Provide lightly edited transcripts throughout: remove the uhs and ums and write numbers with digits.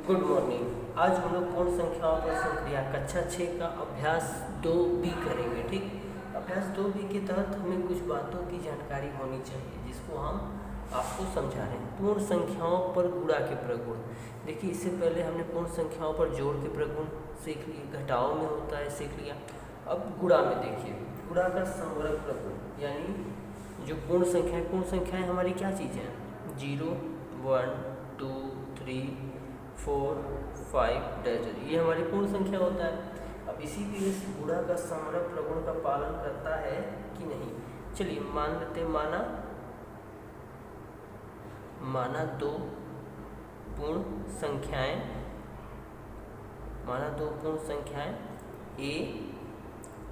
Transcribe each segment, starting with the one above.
Good morning. आज हम लोग पूर्ण संख्याओं पर संक्रिया कक्षा 6 का अभ्यास 2B करेंगे। ठीक, अभ्यास 2B के तहत हमें कुछ बातों की जानकारी होनी चाहिए जिसको हम आपको समझा रहे हैं। पूर्ण संख्याओं पर गुणा के प्रगुण। देखिए, इससे पहले हमने पूर्ण संख्याओं पर जोड़ के प्रगुण सीख लिए, घटाओं में होता है सीख लिया। अब गुणा में देखिए, गुणा का समवर्ग प्रगुण, यानी जो पूर्ण संख्याएं हमारी क्या चीज़ें हैं? 0, 1, 2, 3, 4, 5 ये हमारी पूर्ण संख्या होता है। अब इसी के इस गुणा का समवर्ग प्रगुण का पालन करता है कि नहीं? चलिए मान लेते, माना दो पूर्ण संख्याएं A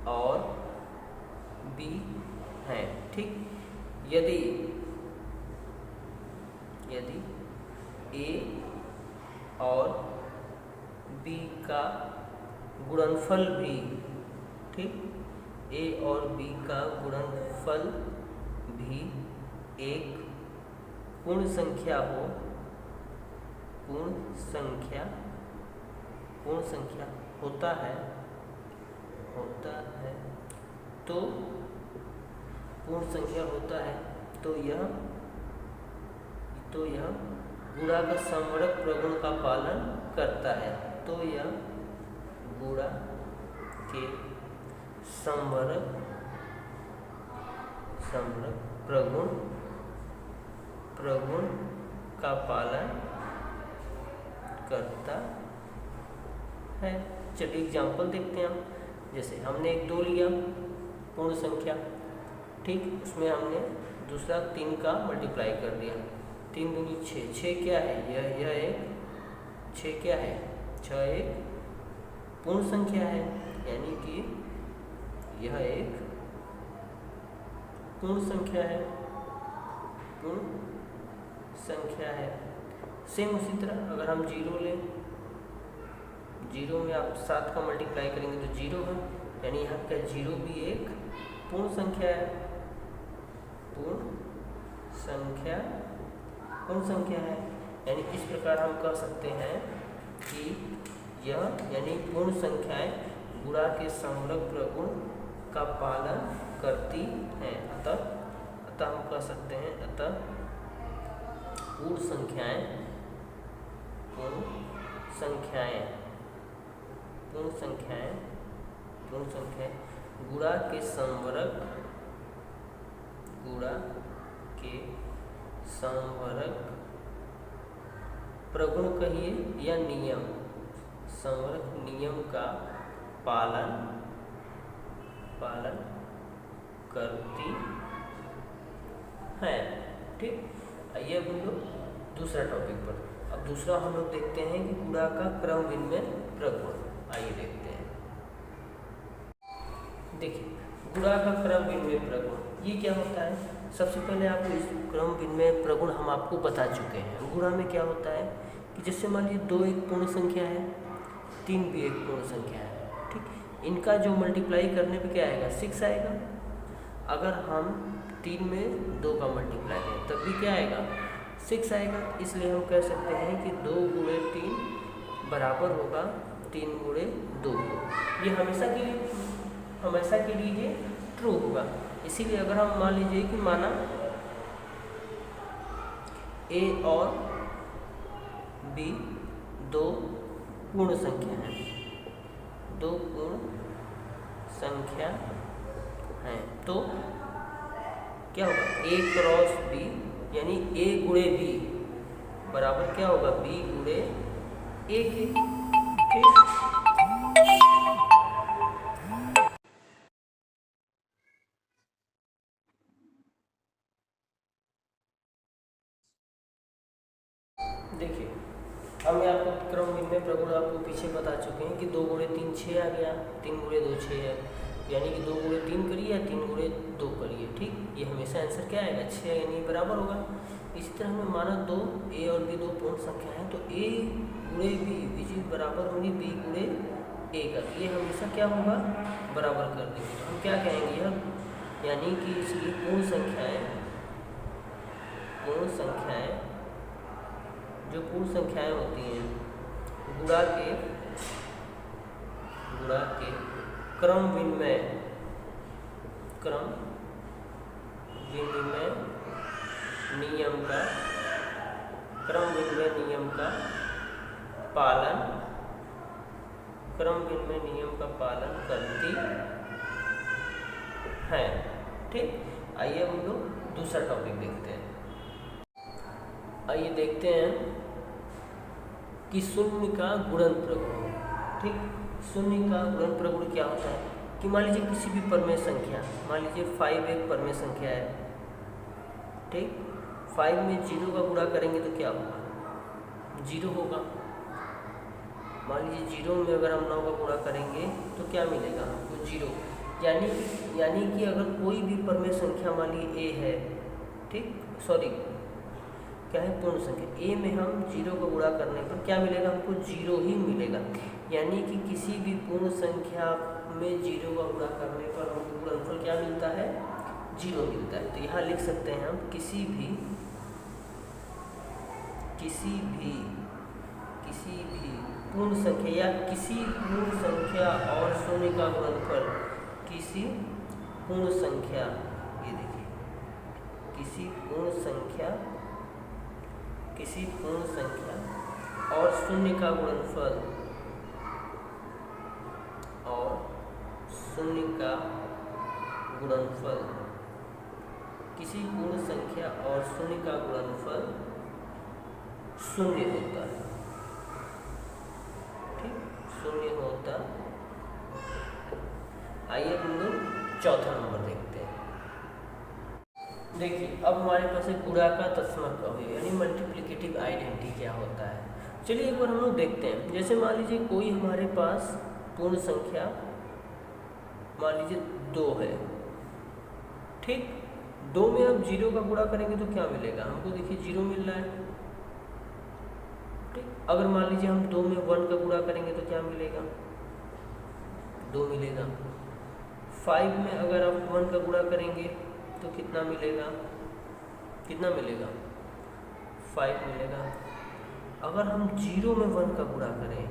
और B हैं। ठीक, यदि A और B का गुणनफल भी, ठीक, A और B का गुणनफल भी एक पूर्ण संख्या होता है तो पूर्ण संख्या होता है तो यह गुणा का समवर्ग प्रगुण का पालन करता है। तो यह गुणा के समवर्ग प्रगुण का पालन करता है। चलिए एग्जाम्पल देखते हैं हम। जैसे हमने एक 2 लिया पूर्ण संख्या, ठीक, उसमें हमने दूसरा 3 का मल्टीप्लाई कर दिया। 3 दूनी 6, 6 क्या है? यह एक 6 क्या है? 6 एक पूर्ण संख्या है, यानी कि यह एक पूर्ण संख्या है। सेम उसी तरह अगर हम 0 लें, 0 में आप 7 का मल्टीप्लाई करेंगे तो 0 है, यानी यहाँ का 0 भी एक पूर्ण संख्या है। यानी इस प्रकार हम कह सकते हैं कि यह यानी पूर्ण संख्याएं गुणा के समवर्ग प्रगुण का पालन करती हैं। अतः हम कह सकते हैं पूर्ण संख्याएं गुणा के समवर्ग प्रगुण कहिए या नियम का पालन करती है। ठीक, आइए अब हम लोग दूसरा टॉपिक पर। अब दूसरा हम लोग देखते हैं कि गुणा का क्रम विनिमय प्रगुण। आइए देखते हैं। देखिए, गुणा का क्रम विनिमय प्रगुण ये क्या होता है? सबसे पहले आपको इस क्रम विनिमय प्रगुण हम आपको बता चुके हैं। गुणा में क्या होता है कि जैसे मान लीजिए 2 एक पूर्ण संख्या है, 3 भी एक पूर्ण संख्या है, ठीक, इनका जो मल्टीप्लाई करने पे क्या आएगा? 6 आएगा। अगर हम 3 में 2 का मल्टीप्लाई करें तब भी क्या आएगा? 6 आएगा। इसलिए हम कह सकते हैं कि 2 गुणे 3 बराबर होगा 3 गुणे 2। ये हमेशा के लिए ट्रू होगा। इसीलिए अगर हम मान लीजिए कि माना A और B 2 पूर्ण संख्या हैं, तो क्या होगा? A क्रॉस B, यानी A गुणे B बराबर क्या होगा? B गुणे A के। ठीक, देखिए, हमने आपको क्रम विनिमय प्रगुण आपको पीछे बता चुके हैं कि 2 गुणे 3 6 आ गया, 3 गुणे 2 6 है, यानी कि 2 गुणे 3 करिए या 3 गुणे 2 करिए। ठीक, ये हमेशा आंसर क्या आएगा? 6, यानी बराबर होगा। इसी तरह हमें माना 2 A और B 2 पूर्ण संख्या है, तो A गुणे B विच बराबर होगी B गुणे A का। ये हमेशा क्या होगा? बराबर कर देंगे। तो हम क्या कहेंगे? यह यानी कि इसलिए पूर्ण संख्याएं जो पूर्ण संख्याएं होती हैं गुणा के क्रम विनिमय नियम का पालन करती है। ठीक, आइए हम लोग दूसरा टॉपिक देखते हैं। आइए देखते हैं कि शून्य का गुणन प्रगुण। ठीक, शून्य का गुणन प्रगुण क्या होता है कि मान लीजिए किसी भी परमेय संख्या, मान लीजिए 5 एक परमेय संख्या है। ठीक, 5 में 0 का गुणा करेंगे तो क्या होगा? 0 होगा। मान लीजिए 0 में अगर हम 9 का गुणा करेंगे तो क्या मिलेगा हमको? 0। यानी कि अगर कोई भी परमेय संख्या मान लीजिए a है, ठीक, सॉरी क्या है, पूर्ण संख्या a में हम 0 का गुणा करने पर क्या मिलेगा हमको? 0 ही मिलेगा। यानी कि किसी भी पूर्ण संख्या में 0 का गुणा करने पर हमको गुणनफल क्या मिलता है? 0 मिलता है। तो यहाँ लिख सकते हैं हम किसी भी पूर्ण संख्या या किसी पूर्ण संख्या और शून्य का गुणनफल, किसी पूर्ण संख्या, ये देखिए, किसी पूर्ण संख्या और शून्य का गुणनफल किसी पूर्ण संख्या और शून्य का गुणनफल शून्य होता है। ठीक, शून्य होता। आइए हम लोग चौथा नंबर देखते हैं। देखिए, अब हमारे पास एक गुणा का तत्समक अवयव यानी मल्टीप्लिकेटिव आइडेंटिटी क्या होता है। चलिए एक बार हम लोग देखते हैं। जैसे मान लीजिए कोई हमारे पास पूर्ण संख्या मान लीजिए 2 है। ठीक, 2 में अब 0 का गुणा करेंगे तो क्या मिलेगा हमको? देखिए 0 मिल रहा है। ठीक, अगर मान लीजिए हम 2 में 1 का गुणा करेंगे तो क्या मिलेगा? 2 मिलेगा। 5 में अगर आप 1 का गुणा करेंगे तो कितना मिलेगा? 5 मिलेगा। अगर हम 0 में 1 का गुणा करें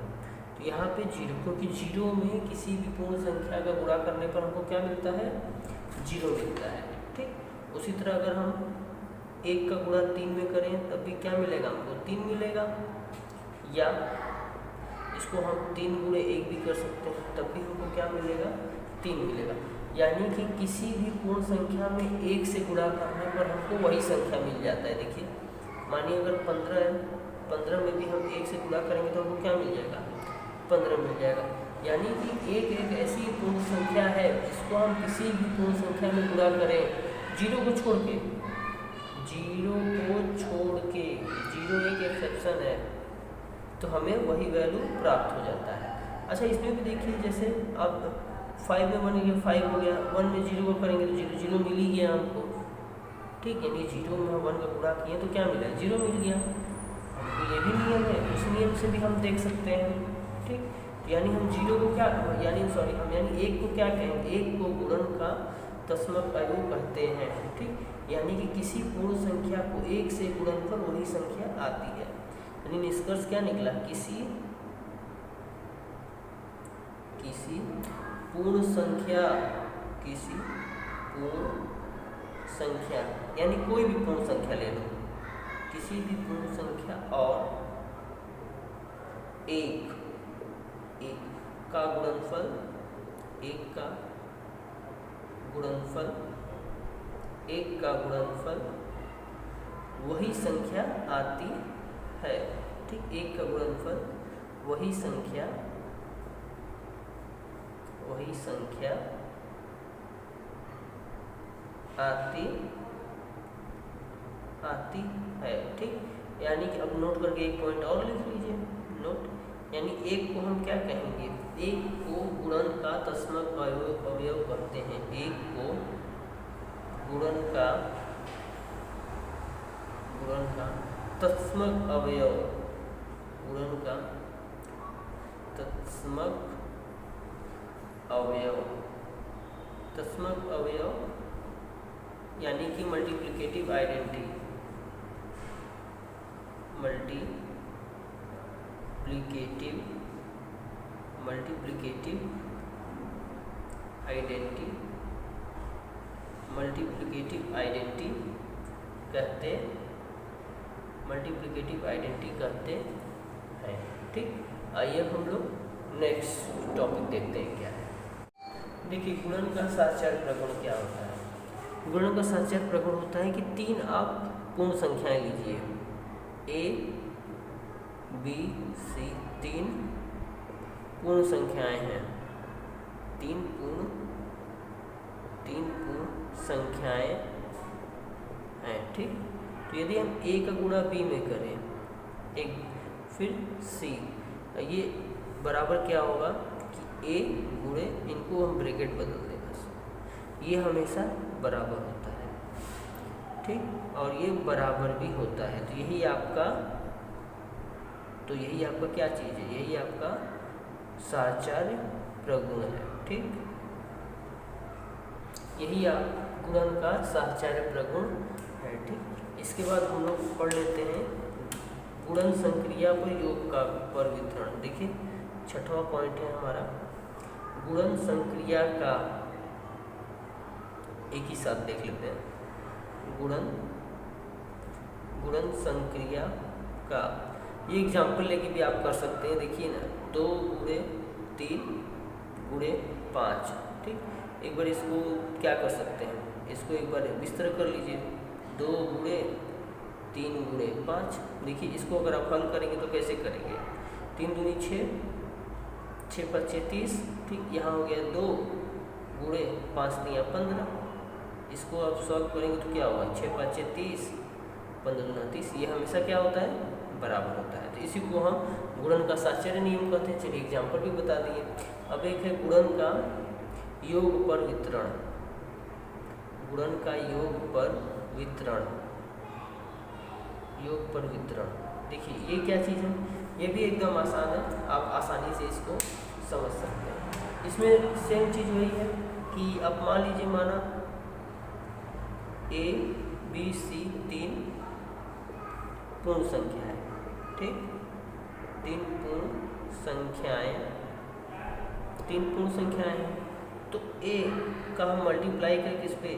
तो यहाँ पे 0, क्योंकि 0 में किसी भी पूर्ण संख्या का गुणा करने पर हमको क्या मिलता है? 0 मिलता है। ठीक, उसी तरह अगर हम 1 का गुणा 3 में करें तब भी क्या मिलेगा हमको? 3 मिलेगा। या इसको हम 3 गुणे 1 भी कर सकते हैं, तब भी हमको क्या मिलेगा? 3 मिलेगा। यानी कि किसी भी पूर्ण संख्या में 1 से गुणा करने पर हमको वही संख्या मिल जाता है। देखिए, मानिए अगर 15 है, 15 में भी हम 1 से गुणा करेंगे तो हमको क्या मिल जाएगा? 15 मिल जाएगा। यानी कि एक ऐसी पूर्ण संख्या है जिसको हम किसी भी पूर्ण संख्या में गुणा करें 0 को छोड़ के, 0 एक एक्सेप्शन है, तो हमें वही वैल्यू प्राप्त हो जाता है। अच्छा, इसमें भी देखिए, जैसे अब 5 में 1 गया, 5 हो गया, 1 में 0 को करेंगे तो 0 मिल ही गया हमको। ठीक, यानी 0 में हम 1 का गुणा किए तो क्या मिला? 0 मिल गया। हमको ये भी नियम है, उस नियम से भी हम देख सकते हैं। ठीक, यानी हम 0 को क्या हम 1 को क्या कहेंगे? 1 को गुणन का तत्समक अवयव कहते हैं। ठीक, यानी कि किसी पूर्ण संख्या को 1 से गुणन पर वही संख्या आती है। यानी निष्कर्ष क्या निकला? किसी पूर्ण संख्या यानी कोई भी पूर्ण संख्या ले लो, किसी भी पूर्ण संख्या और 1 का गुणनफल वही संख्या आती है। ठीक, 1 का गुणनफल वही संख्या आती है। ठीक, यानी कि अब नोट करके एक पॉइंट और लिख लीजिए। नोट, यानी 1 को हम क्या कहेंगे? 1 को गुणन का तत्समक अवयव कहते हैं। 1 को गुणन का तत्समक अवयव यानी कि मल्टीप्लिकेटिव आइडेंटिटी मल्टीप्लिकेटिव आइडेंटिटी कहते हैं। ठीक, आइए अब हम लोग नेक्स्ट टॉपिक देखते हैं क्या है। देखिए, गुणन का साहचर्य प्रगुण क्या होता है। गुणन का साहचर्य प्रगुण होता है कि तीन आप पूर्ण संख्याएं लीजिए, A, B, C, तीन पूर्ण संख्याएं हैं, तीन पूर्ण संख्याएं हैं। ठीक, तो यदि हम A का गुणा B में करें, एक फिर C, ये बराबर क्या होगा कि A गुणे, इनको हम ब्रैकेट बदल दें बस, ये हमेशा बराबर होता है। ठीक, और ये बराबर भी होता है। तो यही आपका क्या चीज़ है, यही आपका साहचर्य प्रगुण है। ठीक, यही आप गुणन का साहचर्य प्रगुण है। ठीक, इसके बाद हम लोग पढ़ लेते हैं गुणन संक्रिया पर योग का पर वितरण। देखिए, छठवां पॉइंट है हमारा गुणन संक्रिया का, एक ही साथ देख लेते हैं। गुणन संक्रिया का, ये एग्जाम्पल लेके भी आप कर सकते हैं। देखिए ना, 2 गुणे 3 गुणे 5। ठीक, एक बार इसको क्या कर सकते हैं, इसको एक बार इस तरह कर लीजिए, 2 गुणे 3 गुणे 5। देखिए, इसको अगर आप हल करेंगे तो कैसे करेंगे, 3 दूनी 6, 6 5 30। ठीक, यहाँ हो गया 2 गुणे 5 3 15। इसको आप सॉल्व करेंगे तो क्या होगा, 6 5 30, 15 दूना 30। ये हमेशा क्या होता है, बराबर होता है। तो इसी को हम गुणन का साहचर्य नियम कहते हैं। चलिए एग्जाम्पल भी बता दिए। अब एक है गुणन का योग पर वितरण। गुणन का योग पर वितरण। देखिए, ये क्या चीज़ है, ये भी एकदम आसान है, आप आसानी से इसको समझ सकते हैं। इसमें सेम चीज़ वही है कि अब मान लीजिए, माना A, B, C तीन पूर्ण संख्या है। ठीक, तीन पूर्ण संख्याएं हैं। तो A का हम मल्टीप्लाई करके इस पर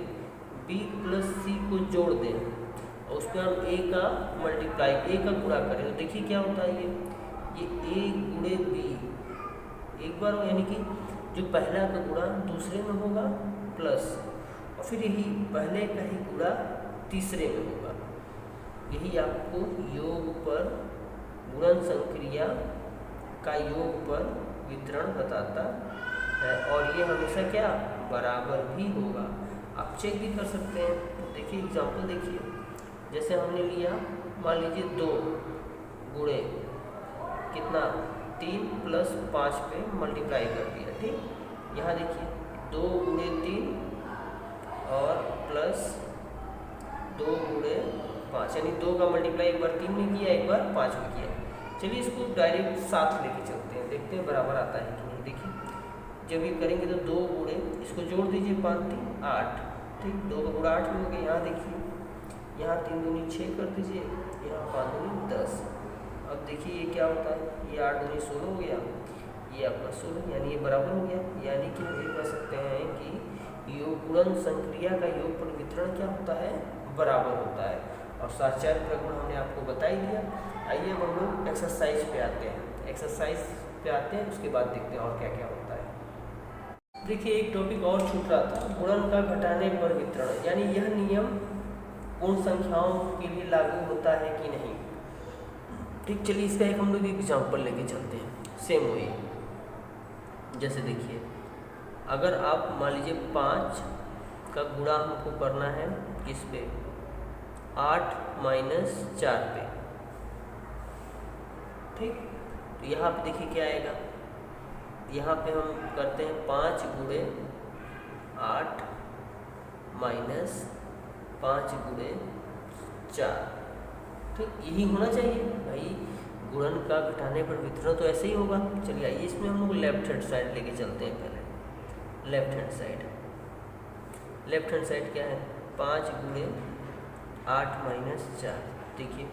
B प्लस C को जोड़ दें और उस पर हम A का गुणा करें, तो देखिए क्या होता है, ये A गुणे B एक बार हो, यानी कि जो पहला का गुणा दूसरे में होगा प्लस, और फिर यही पहले का ही गुणा तीसरे में होगा। यही आपको योग पर गुणन संक्रिया का योग पर वितरण बताता है, और ये हमेशा क्या, बराबर भी होगा। आप चेक भी कर सकते हैं। देखिए एग्जाम्पल देखिए, जैसे हमने लिया, मान लीजिए 2 गुणे कितना 3 प्लस 5 पे मल्टीप्लाई कर दिया। ठीक, यहाँ देखिए 2 गुणे 3 और प्लस 2 गुणे 5, यानी 2 का मल्टीप्लाई एक बार 3 में किया, एक बार 5 में किया। चलिए इसको डायरेक्ट साथ लेके चलते हैं, देखते हैं बराबर आता है कि नहीं। देखिए, जब ये करेंगे तो 2 गुणे, इसको जोड़ दीजिए, 5 3 8। ठीक, 2 का गुणा 8 में हो गया। यहाँ देखिए, यहाँ 3 दूनी 6 कर दीजिए, यहाँ 5 दूनी 10। अब देखिए ये क्या होता है, ये 8 दूनी 16 हो गया, ये आपका 16, यानी ये बराबर हो गया। यानी कि हम ये कह सकते हैं कि योग गुणन संक्रिया का योग पर वितरण क्या होता है, बराबर होता है। और साहचर्य प्रगुण हमने आपको बता ही दिया। आइए अब हम लोग एक्सरसाइज पे आते हैं। उसके बाद देखते हैं और क्या क्या होता है। देखिए, एक टॉपिक और छूट रहा था, गुणन का घटाने पर वितरण, यानी यह नियम पूर्ण संख्याओं के लिए लागू होता है कि नहीं। ठीक, चलिए इसका एक हम लोग एग्जाम्पल लेके चलते हैं। सेम वही, जैसे देखिए, अगर आप मान लीजिए 5 का गुणा हमको करना है किस पे, 8 माइनस 4 पे। ठीक, तो यहाँ पे देखिए क्या आएगा, यहाँ पे हम करते हैं 5 गुणे 8 माइनस 5 गुणे 4। ठीक, यही होना चाहिए भाई, गुणन का घटाने पर वितरण तो ऐसे ही होगा। चलिए आइए इसमें हम लोग लेफ्ट हैंड साइड लेके चलते हैं। पहले लेफ्ट हैंड साइड क्या है, 5 गुणे 8 माइनस 4। देखिए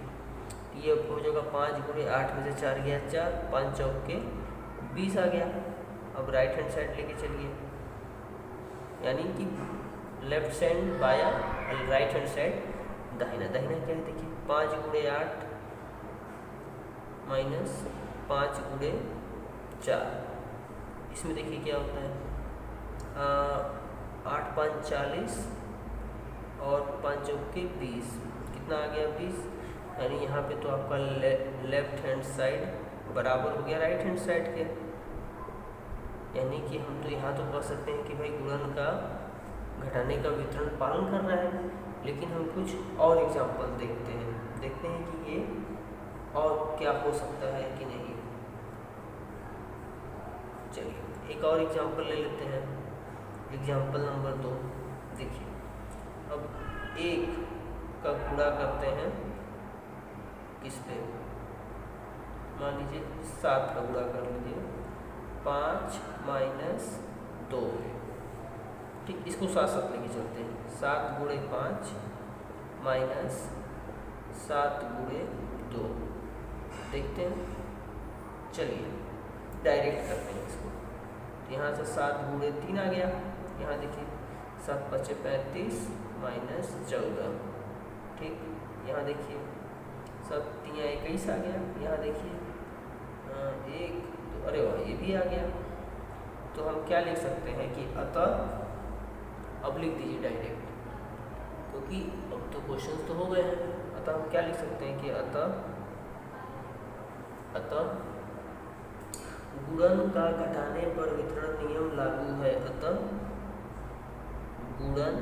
ये हो जाएगा 5 गुणे 8 में से 4 गया 4, 5 चौक के 20 आ गया। अब राइट हैंड साइड लेके चलिए, यानी कि लेफ्ट साइड बाया, राइट हैंड साइड दाहिना। दाहिना क्या है देखिए, 5 गुणे 8 माइनस 5 गुणे 4। इसमें देखिए क्या होता है, 8 5 40 और 5 चौक के 20, कितना आ गया 20। यानी यहाँ पे तो आपका लेफ्ट हैंड साइड बराबर हो गया राइट हैंड साइड के। यानी कि हम तो यहाँ तो कह सकते हैं कि भाई गुणन का घटाने का वितरण पालन कर रहा है, लेकिन हम कुछ और एग्जाम्पल देखते हैं कि ये और क्या हो सकता है कि नहीं। चलिए एक और एग्जाम्पल ले लेते हैं, एग्जाम्पल नंबर 2। देखिए अब 1 का गुणा करते हैं किस पे, मान लीजिए 7 का गुणा कर लीजिए, 5 माइनस 2, ठीक। इसको साथ साथ लेके चलते हैं, 7 गुणे 5 माइनस 7 गुणे 2, देखते हैं। चलिए डायरेक्ट करते हैं इसको, यहाँ से 7 गुणे 3 आ गया, यहाँ देखिए 7 5 35 माइनस 14, ठीक। यहाँ देखिए 7 3 21 आ गया, यहाँ देखिए 1 2, अरे वाह ये भी आ गया। तो हम क्या लिख सकते हैं कि अतः, अब लिख दीजिए डायरेक्ट, क्योंकि अब तो क्वेश्चंस तो हो गए हैं। अतः हम क्या लिख सकते हैं कि अतः गुणन का घटाने पर वितरण नियम लागू है। अतः गुणन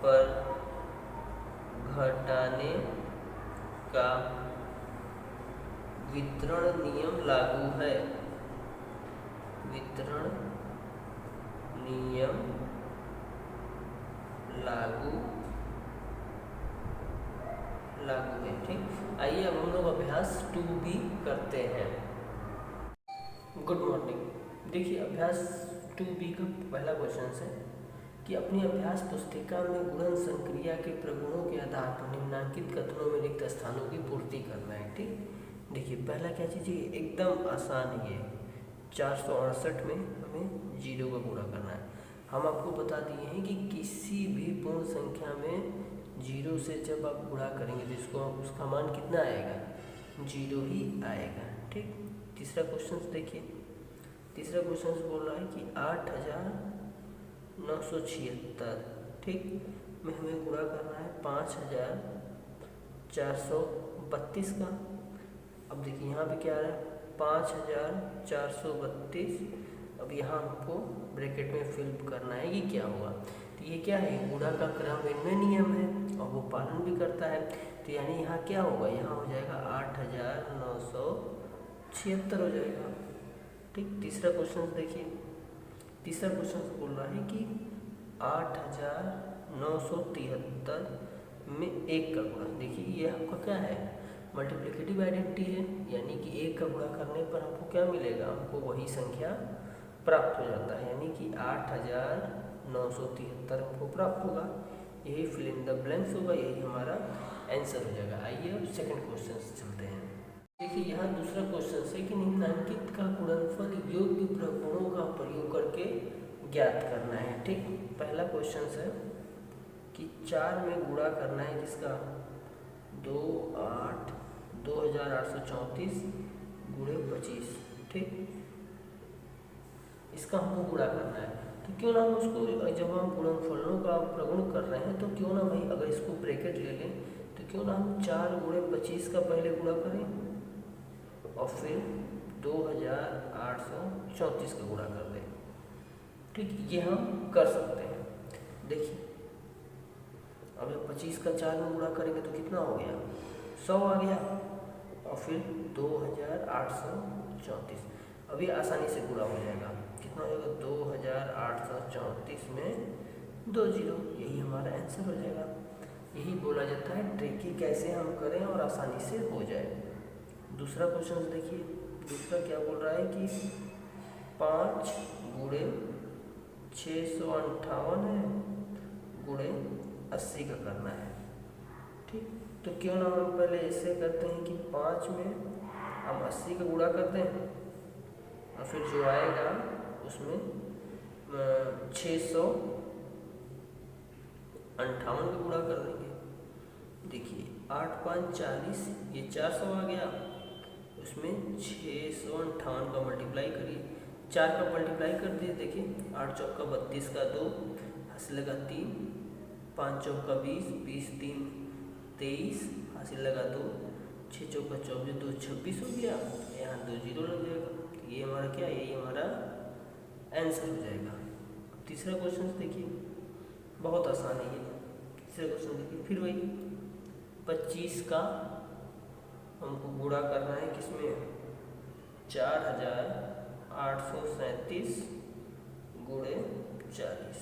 पर घटाने का वितरण नियम लागू है। वितरण नियम लागू है, ठीक। आइए अब हम लोग अभ्यास 2B करते हैं। Good morning. देखिए अभ्यास 2B का पहला क्वेश्चन है कि अपनी अभ्यास पुस्तिका में गुणन संक्रिया के प्रगुणों के आधार पर निम्नांकित कथनों में रिक्त स्थानों की पूर्ति करना है, ठीक। देखिए पहला क्या चीज़ है, एकदम आसान ही है। 468 में हमें 0 का गुणा करना है। हम आपको बता दिए हैं कि किसी भी पूर्ण संख्या में 0 से जब आप गुणा करेंगे तो इसको उसका मान कितना आएगा, 0 ही आएगा, ठीक। तीसरा क्वेश्चन देखिए, तीसरा क्वेश्चन बोल रहा है कि 8976, ठीक, में हमें गुणा करना है 5432 का। अब देखिए यहाँ पे क्या आ रहा है, 5432। अब यहाँ हमको ब्रैकेट में फिल करना है कि क्या होगा। तो ये क्या है, गुणा का क्रम इनमें नियम है और वो पालन भी करता है। तो यानी यहाँ क्या होगा, यहाँ हो जाएगा 8976 हो जाएगा, ठीक। तीसरा क्वेश्चन देखिए, तीसरा क्वेश्चन बोल रहा है कि 8973 में 1 का गुणा। देखिए ये आपका क्या है, मल्टीप्लिकेटिव आइडेंटिटी है, यानी कि 1 का गुणा करने पर हमको क्या मिलेगा, हमको वही संख्या प्राप्त हो जाता है, यानी कि 8973 हमको प्राप्त होगा। यही फिल इन द ब्लैंक्स होगा, यही हमारा आंसर हो जाएगा। आइए अब सेकंड क्वेश्चन चलते हैं। देखिए यहाँ दूसरा क्वेश्चन है कि निम्नांकित का गुणनफल योग्य प्रगुणों का प्रयोग करके ज्ञात करना है, ठीक। पहला क्वेश्चन है कि 4 में गुणा करना है जिसका 2834 गुणे 25, ठीक। इसका हमको गुणा करना है, तो क्यों ना हम उसको, जब हम गुणनफलों का प्रगुण कर रहे हैं तो क्यों ना भाई, अगर इसको ब्रैकेट ले लें तो क्यों ना हम 4 गुणे 25 का पहले गुणा करें और फिर 2834 का गुणा कर दें, ठीक। ये हम कर सकते हैं। देखिए अब 25 का 4 में गुणा करेंगे तो कितना हो गया, 100 आ गया और फिर 2834। अब ये आसानी से गुणा हो जाएगा, कितना हो जाएगा 2834 में 2 0, यही हमारा आंसर हो जाएगा। यही बोला जाता है ट्रिकी कैसे हम करें और आसानी से हो जाए। दूसरा क्वेश्चन देखिए, दूसरा क्या बोल रहा है कि 5 गुणे 658 है गुणे 80 का करना है, ठीक। तो क्यों ना हम पहले ऐसे करते हैं कि 5 में हम 80 का गुणा करते हैं और फिर जो आएगा उसमें 658 का गुणा कर देंगे। देखिए 8 5 40, ये 400 आ गया, उसमें 658 का मल्टीप्लाई करिए, 4 का मल्टीप्लाई कर दिए। देखिए 8 चौका 32 का 2, हासिल लगा 3, 5 चौका 20, 20 3 23, हासिल लगा 2, 6 चौका 24, 2 26 हो गया, यहाँ 2 जीरो लग जाएगा। ये हमारा क्या है, यही हमारा आंसर हो जाएगा। तीसरा क्वेश्चन देखिए, बहुत आसान है ये। तीसरा क्वेश्चन देखिए, फिर वही 25 का हमको गुणा करना है किसमें, 4837 गुणे 40।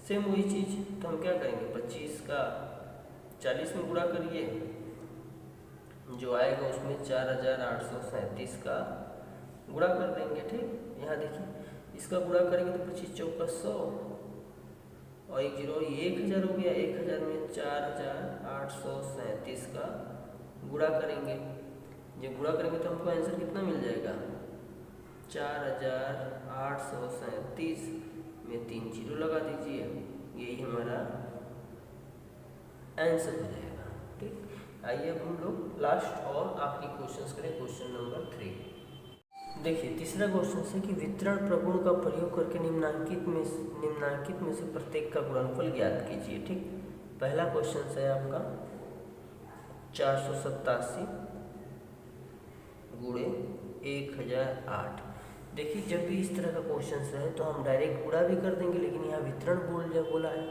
सेम वही चीज़, तो हम क्या करेंगे, 25 का 40 में गुणा करिए, जो आएगा उसमें 4837 का गुणा कर देंगे। ठीक, यहाँ देखिए इसका गुणा करेंगे तो 25 चौका 100 और 1 जीरो, 1000 हो गया। 1000 में 4837 का गुणा करेंगे, जब गुणा करेंगे तो हमको आंसर कितना मिल जाएगा, 4837 में 3 जीरो लगा दीजिए, यही हमारा आंसर हो जाएगा। ठीक, आइए अब हम लोग लास्ट और आखिरी क्वेश्चन करें, क्वेश्चन नंबर 3। देखिए तीसरा क्वेश्चन है कि वितरण प्रगुण का प्रयोग करके निम्नांकित में से प्रत्येक का गुणनफल ज्ञात कीजिए। ठीक, पहला क्वेश्चन है आपका 487 गुणे 1008। देखिए जब भी इस तरह का क्वेश्चन है तो हम डायरेक्ट गुणा भी कर देंगे, लेकिन यहाँ वितरण बोला है,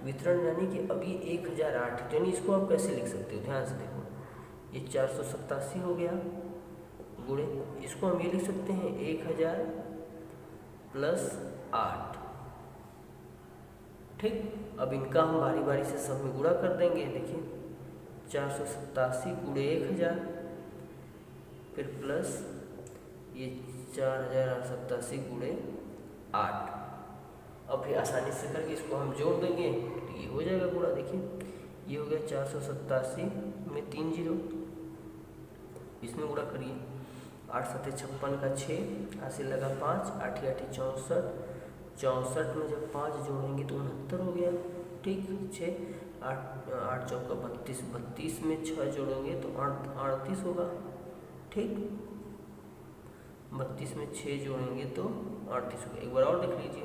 वितरण यानी कि अभी 1008, यानी इसको आप कैसे लिख सकते हो, ध्यान से देखो, ये 487 हो गया गुणे, इसको हम ये लिख सकते हैं 1000 प्लस 8। ठीक, अब इनका हम बारी बारी से सब में गुणा कर देंगे। देखिए 487 गुणे 1000, फिर प्लस ये 4887 गुणे 8। अब फिर आसानी से करके इसको हम जोड़ देंगे तो ये हो जाएगा गुणा। देखिए ये हो गया 487 में 3 जीरो, इसमें गुणा करिए, 8 7 56 का 6, हासिल लगा 5, 8 8 64, 64 में जब 5 जोड़ेंगे तो 69 हो गया। ठीक, 6 8 चौका 32, 32 में 6 जोड़ेंगे तो 38 होगा। ठीक, 32 में 6 जोड़ेंगे तो 38 होगा। एक बार और देख लीजिए,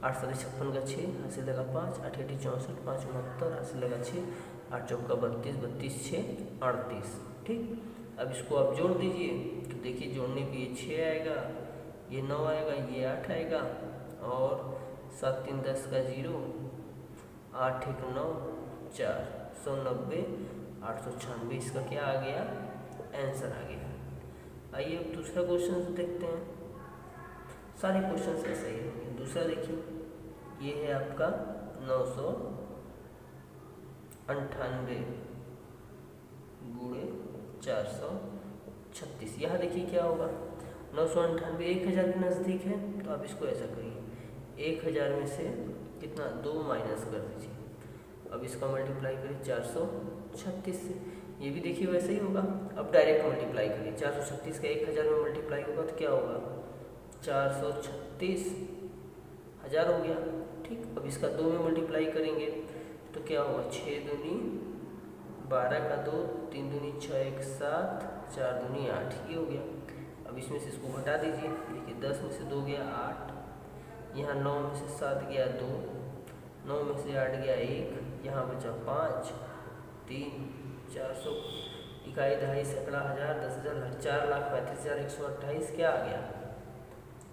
8 7 56 का 6, हासिल लगा 5, 8 8 64, 5 69, हासिल लगा 6, 8 चौका 32, 32 6 38। ठीक, अब इसको आप जोड़ दीजिए तो देखिए जोड़ने पे ये 6 आएगा, ये 9 आएगा, ये 8 आएगा, और 7 3 10 का 0, 8 1 9 4, 190, 896, इसका क्या आ गया, आंसर आ गया। आइए अब दूसरा क्वेश्चन देखते हैं, सारे क्वेश्चन ऐसे ही होंगे। दूसरा देखिए, ये है आपका 998 गुणे 436। यहाँ देखिए क्या होगा, 998 1000 के नज़दीक है, तो आप इसको ऐसा करिए, 1000 में से कितना 2 माइनस कर दीजिए, अब इसका मल्टीप्लाई करिए 436 से, ये भी देखिए वैसे ही होगा। अब डायरेक्ट मल्टीप्लाई करिए, 436 का 1000 में मल्टीप्लाई होगा तो क्या होगा, 436,000 हो गया। ठीक, अब इसका 2 में मल्टीप्लाई करेंगे तो क्या होगा, 6 दूनी 12 का 2, 3 दूनी 6 1 7, 4 दूनी 8, ये हो गया। अब इसमें से इसको घटा दीजिए, देखिए 10 में से 2 गया 8, यहाँ 9 में से 7 गया 2, 9 में से 8 गया 1, यहाँ बचा 5 3 400 इकाई दहाई सैकड़ा हज़ार 10,000 4,35,128 क्या आ गया,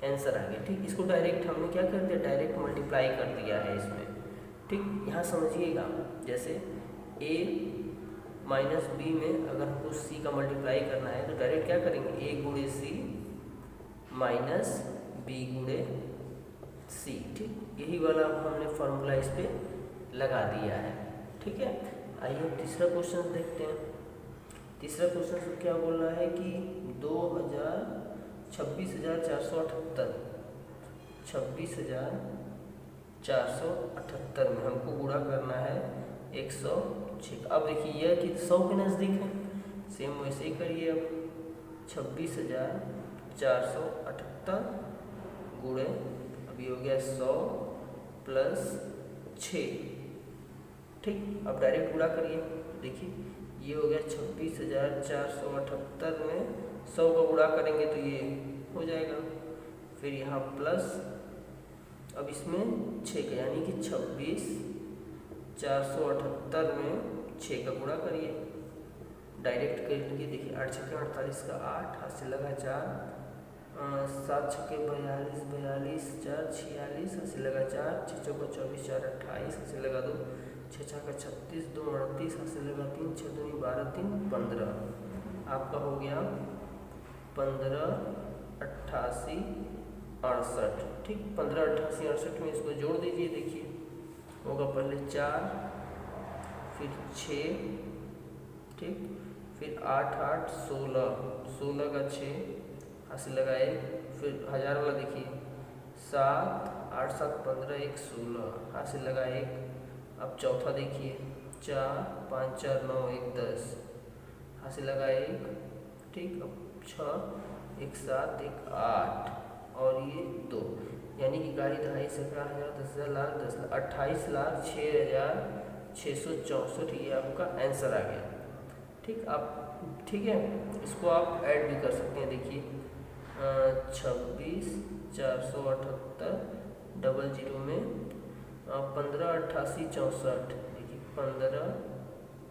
आंसर आ गया। ठीक, इसको डायरेक्ट हमने क्या कर दिया, डायरेक्ट मल्टीप्लाई कर दिया है इसमें। ठीक, यहाँ समझिएगा, जैसे a माइनस बी में अगर हमको c का मल्टीप्लाई करना है तो डायरेक्ट क्या करेंगे, a गुणे c माइनस b गुणे c। ठीक, यही वाला हमने फॉर्मूला इस पर लगा दिया है। ठीक है, आइए तीसरा क्वेश्चन देखते हैं। तीसरा क्वेश्चन क्या बोल रहा है कि 26,478 में हमको गुणा करना है 114 6। अब देखिए यह कि 100 के नज़दीक है, सेम वैसे ही करिए। अब 26,478 गुणे, अभी हो गया 100 प्लस 6, ठीक। अब डायरेक्ट गुणा करिए, देखिए ये हो गया 26,478 में 100 का गुणा करेंगे तो ये हो जाएगा, फिर यहाँ प्लस, अब इसमें 6 का, यानी कि 26,478 में 6 का गुणा करिए, डायरेक्ट कर लीजिए। देखिए 8 छक्के 48 का 8, हाथ से लगा 4, 7 छक्के 42, 42 4 46, हाथ से लगा 4, 6 चौका 24, 4 28, हाथ से लगा 2, 6 छक्का 36, 2 38, हाथ से लगा 3, 6 दूनी 12, 3 15, आपका हो गया 15 88 68, ठीक। 15 88 68 में इसको जोड़ दीजिए, देखिए होगा पहले 4, फिर 6, ठीक, फिर 8 8 16, 16 का 6, हाथ से लगाए, फिर 1000 वाला देखिए 7 8 7 15 1 16, हाथ से लगा 1, अब चौथा देखिए 4 5 4 9 1 10, हाथ से लगा 1, ठीक। अब 6 1 7 1 8 और ये 2, यानी कि गाड़ी दहाई 17,000 10,000 लाख 10 लाख 28,06,664, ये आपका आंसर आ गया, ठीक। आप ठीक है, इसको आप ऐड भी कर सकते हैं, देखिए 26,478 00 में 15 88 64, देखिए 15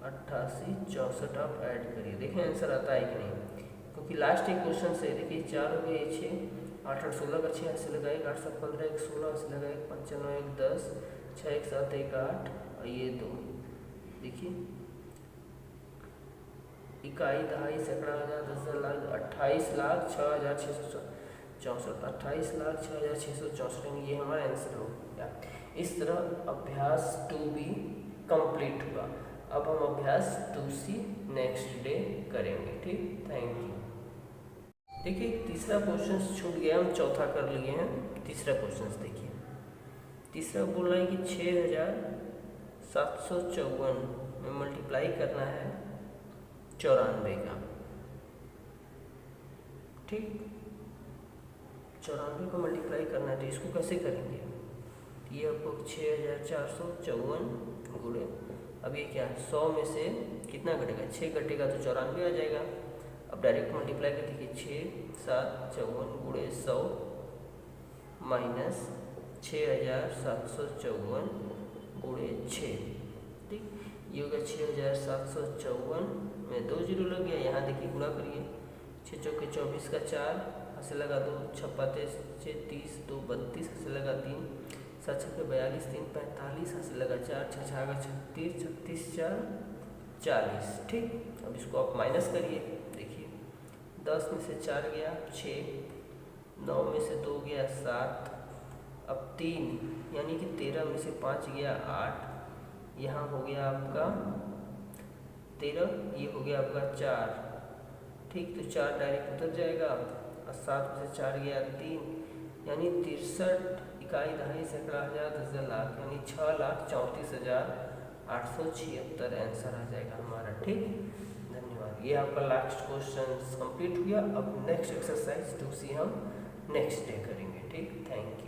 88 64 आप ऐड करिए, देखें आंसर आता है कि नहीं, क्योंकि लास्ट एक क्वेश्चन से देखिए 4 हो गए 6, 8 8 16 का 6 से लगाए, 8 7 15 1 16 से लगाए, 5 9 1 10, 6 1 7 1 8 और ये 2, देखिए इकाई दहाई सैकड़ा हज़ार 10,000 लाख 28,06,664, 28,06,664, ये हमारा आंसर हो गया। इस तरह अभ्यास 2B कंप्लीट हुआ। अब हम अभ्यास 2C नेक्स्ट डे करेंगे, ठीक। Thank you. देखिए तीसरा क्वेश्चन छूट गया, हम चौथा कर लिए हैं। तीसरा क्वेश्चन देखिए, तीसरा बोल रहा है कि 6,754 में मल्टीप्लाई करना है 94 का, ठीक। 94 को मल्टीप्लाई करना है, तो इसको कैसे करेंगे, ये आपको 6,454 गुणे, अब ये क्या है 100 में से कितना घटेगा, 6 घटेगा तो 94 आ जाएगा। अब डायरेक्ट मल्टीप्लाई कर देखिए 6,754 गुणे 100 माइनस 6,754 गुणे 6, ठीक। ये हो गया 6,754 में 2 जीरो लग गया, यहाँ देखिए गुणा करिए, 6 चौके 24 का 4, हाथ से लगा 2, 6 पाते 6 30, 2 32, हाथ से लगा 3, 7 छक्के 42 3 45, हाथ से लगा 4, 6 छक्का 36 36 4 40, ठीक। अब इसको आप माइनस करिए, देखिए 10 में से 4 गया 6, 9 में से 2 गया 7, अब 3 यानी कि 13 में से 5 गया 8, यहाँ हो गया आपका 13, ये हो गया आपका 4, ठीक। तो 4 डायरेक्ट उतर जाएगा, और 7 में से 4 गया 3, यानी 63 इकाई दहाई सैकड़ा हज़ार 10,000 लाख, यानी 6,34,876 आंसर आ जाएगा हमारा, ठीक। धन्यवाद। ये आपका लास्ट क्वेश्चन कंप्लीट हो गया। अब नेक्स्ट एक्सरसाइज 2C हम नेक्स्ट डे करेंगे, ठीक। Thank you.